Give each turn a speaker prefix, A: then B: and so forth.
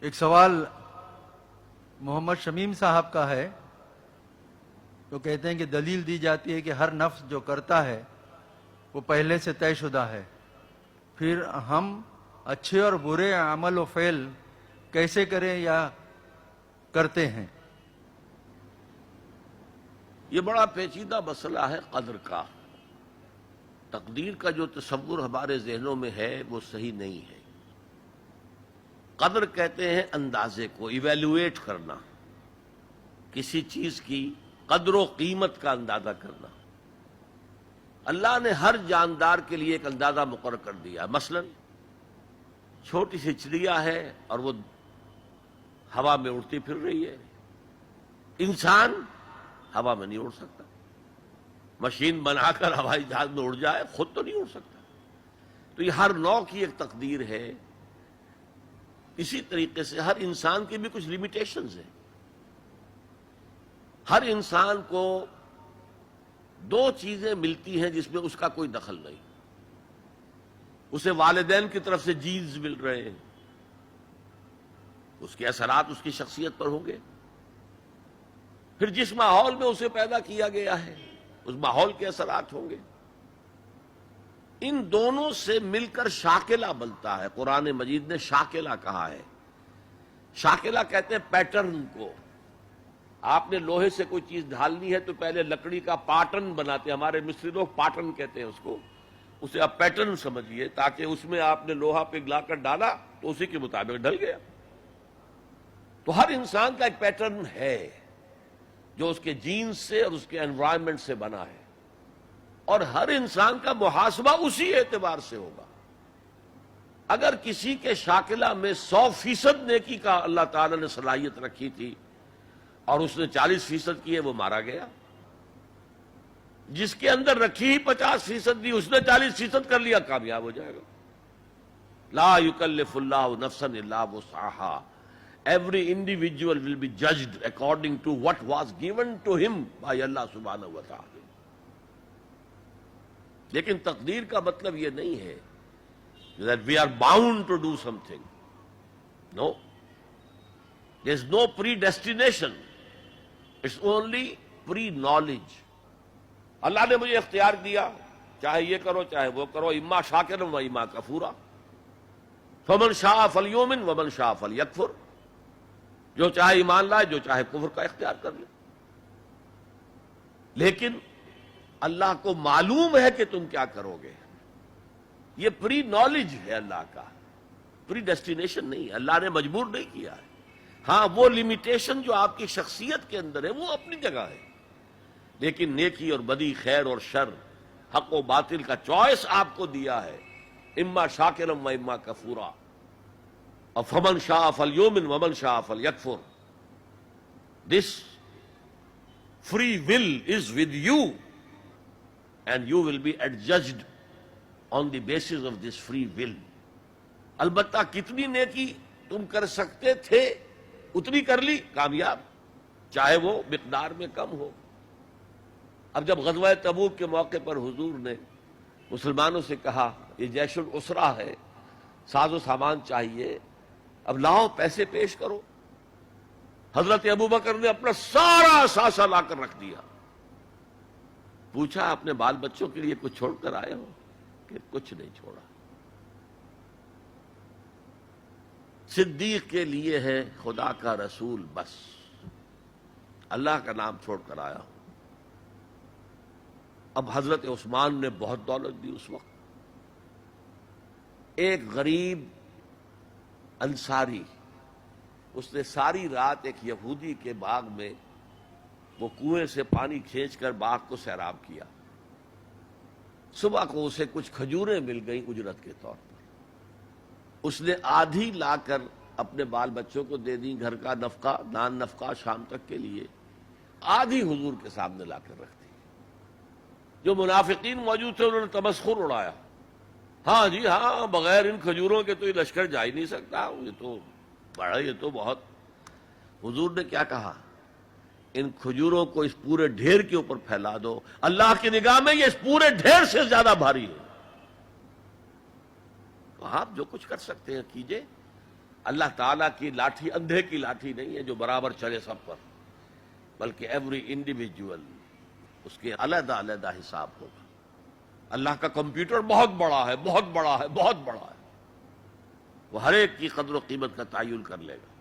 A: ایک سوال محمد شمیم صاحب کا ہے، تو کہتے ہیں کہ دلیل دی جاتی ہے کہ ہر نفس جو کرتا ہے وہ پہلے سے طے شدہ ہے، پھر ہم اچھے اور برے عمل و فعل کیسے کریں یا کرتے ہیں؟
B: یہ بڑا پیچیدہ مسئلہ ہے قدر کا۔ تقدیر کا جو تصور ہمارے ذہنوں میں ہے وہ صحیح نہیں ہے۔ قدر کہتے ہیں اندازے کو، ایویلویٹ کرنا، کسی چیز کی قدر و قیمت کا اندازہ کرنا۔ اللہ نے ہر جاندار کے لیے ایک اندازہ مقرر کر دیا۔ مثلا چھوٹی سی چڑیا ہے اور وہ ہوا میں اڑتی پھر رہی ہے، انسان ہوا میں نہیں اڑ سکتا۔ مشین بنا کر ہوائی جہاز میں اڑ جائے، خود تو نہیں اڑ سکتا۔ تو یہ ہر نوع کی ایک تقدیر ہے۔ اسی طریقے سے ہر انسان کی بھی کچھ لمیٹیشنز ہیں۔ ہر انسان کو دو چیزیں ملتی ہیں جس میں اس کا کوئی دخل نہیں۔ اسے والدین کی طرف سے جینز مل رہے ہیں، اس کے اثرات اس کی شخصیت پر ہوں گے۔ پھر جس ماحول میں اسے پیدا کیا گیا ہے اس ماحول کے اثرات ہوں گے۔ ان دونوں سے مل کر شاکلہ بنتا ہے۔ قرآن مجید نے شاکلہ کہا ہے۔ شاکلہ کہتے ہیں پیٹرن کو۔ آپ نے لوہے سے کوئی چیز ڈھالنی ہے تو پہلے لکڑی کا پاٹرن بناتے ہیں، ہمارے مصری لوگ پاٹرن کہتے ہیں اس کو۔ اسے آپ پیٹرن سمجھیے، تاکہ اس میں آپ نے لوہا پگھلا کر ڈالا تو اسی کے مطابق ڈھل گیا۔ تو ہر انسان کا ایک پیٹرن ہے جو اس کے جینز سے اور اس کے انوائرمنٹ سے بنا ہے، اور ہر انسان کا محاسبہ اسی اعتبار سے ہوگا۔ اگر کسی کے شاکلہ میں 100% نیکی کا اللہ تعالی نے صلاحیت رکھی تھی اور اس نے 40% کی ہے، وہ مارا گیا۔ جس کے اندر رکھی 50% دی، اس نے 40% کر لیا، کامیاب ہو جائے گا۔ لا یکلف اللہ نفسا الا وسعها۔ Every individual will be judged according to what was given to him by Allah subhanahu wa ta'ala۔ لیکن تقدیر کا مطلب یہ نہیں ہے that we are bound to do something. No. There is no predestination. It's only pre-knowledge۔ اللہ نے مجھے اختیار دیا، چاہے یہ کرو چاہے وہ کرو، اما شاکرا و اما کفورا، فمن شاء فلیؤمن ومن شاء فلیکفر۔ جو چاہے ایمان لائے، جو چاہے کفر کا اختیار کر لے۔ لیکن اللہ کو معلوم ہے کہ تم کیا کرو گے۔ یہ پری نالج ہے اللہ کا، پری ڈیسٹینیشن نہیں ہے۔ اللہ نے مجبور نہیں کیا ہے۔ ہاں، وہ لمیٹیشن جو آپ کی شخصیت کے اندر ہے وہ اپنی جگہ ہے، لیکن نیکی اور بدی، خیر اور شر، حق و باطل کا چوائس آپ کو دیا ہے، اما شاکرا و اما کفورا۔ اور فمن شاء فلیؤمن ومن شاء فلیکفر۔ This free will is with you and you will be adjudged on the basis of this free will۔ البتہ کتنی نیکی تم کر سکتے تھے اتنی کر لی، کامیاب، چاہے وہ مقدار میں کم ہو۔ اب جب غزوہ تبوک کے موقع پر حضور نے مسلمانوں سے کہا یہ جیش العسرہ ہے، ساز و سامان چاہیے، اب لاؤ پیسے پیش کرو، حضرت ابوبکر نے اپنا سارا اثاثہ لا کر رکھ دیا۔ پوچھا اپنے بال بچوں کے لیے کچھ چھوڑ کر آئے ہو؟ کہ کچھ نہیں چھوڑا۔ صدیق کے لیے ہے خدا کا رسول، بس اللہ کا نام چھوڑ کر آیا ہوں۔ اب حضرت عثمان نے بہت دولت دی اس وقت۔ ایک غریب انصاری، اس نے ساری رات ایک یہودی کے باغ میں وہ کنویں سے پانی کھینچ کر باغ کو سیراب کیا۔ صبح کو اسے کچھ کھجوریں مل گئیں اجرت کے طور پر۔ اس نے آدھی لا کر اپنے بال بچوں کو دے دی، گھر کا نفقہ، نان نفقہ شام تک کے لیے، آدھی حضور کے سامنے لا کر رکھ دی۔ جو منافقین موجود تھے انہوں نے تمسخر اڑایا، ہاں جی ہاں، بغیر ان کھجوروں کے تو یہ لشکر جا ہی نہیں سکتا، یہ تو بہت۔ حضور نے کیا کہا؟ ان کھجوروں کو اس پورے ڈھیر کے اوپر پھیلا دو، اللہ کی نگاہ میں یہ اس پورے ڈھیر سے زیادہ بھاری ہے۔ تو آپ جو کچھ کر سکتے ہیں کیجئے۔ اللہ تعالیٰ کی لاٹھی اندھے کی لاٹھی نہیں ہے جو برابر چلے سب پر، بلکہ ایوری انڈیویجول اس کے علیحدہ علیحدہ حساب ہوگا۔ اللہ کا کمپیوٹر بہت بڑا ہے، بہت بڑا ہے، بہت بڑا ہے، وہ ہر ایک کی قدر و قیمت کا تعین کر لے گا۔